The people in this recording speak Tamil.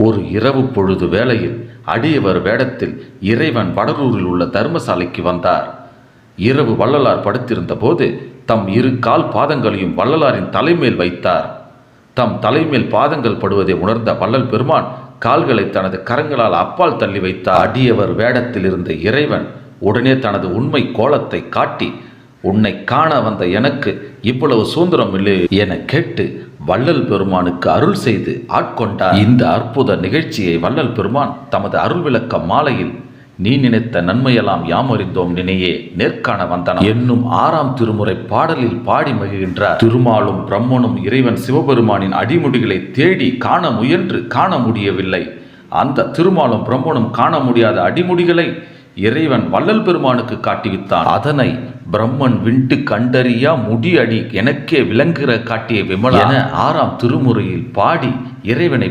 ஒரு இரவு பொழுது வேளையில் அடியவர் வேடத்தில் இறைவன் வடலூரில் உள்ள தர்மசாலைக்கு வந்தார். இரவு வள்ளலார் படுத்திருந்த போது தம் இரு கால் பாதங்களையும் வள்ளலாரின் தலைமேல் வைத்தார். தம் தலைமேல் பாதங்கள் படுவதை உணர்ந்த வள்ளல் பெருமான் கால்களை தனது கரங்களால் அப்பால் தள்ளி வைத்தார். அடியவர் வேடத்தில் இருந்த இறைவன் உடனே தனது உண்மை கோலத்தை காட்டி, உன்னை காண வந்த எனக்கு இவ்வளவு சுதந்திரம் இல்லை என கேட்டு வள்ளல் பெருமானுக்கு அருள் செய்து ஆட்கொண்டார். இந்த அற்புத நிகழ்ச்சியை வள்ளல் பெருமான் தமது அருள் விளக்க மாலையில் நீ நினைத்த நன்மையெல்லாம் யாமறிந்தோம் நினையே நேர்காண வந்தன என்னும் 6ஆம் திருமுறை பாடலில் பாடி மகிழ்கின்றார். திருமாலும் பிரம்மனும் இறைவன் சிவபெருமானின் அடிமுடிகளை தேடி காண முயன்று காண முடியவில்லை. அந்த திருமாலும் பிரம்மனும் காண முடியாத அடிமுடிகளை இறைவன் வள்ளல் பெருமானுக்கு காட்டிவித்தான். அதனை பிரம்மன் விண்டு கண்டறியா முடியடி எனக்கே விளங்குகிற காட்டிய விமலா என 6ஆம் திருமுறையில் பாடி இறைவனை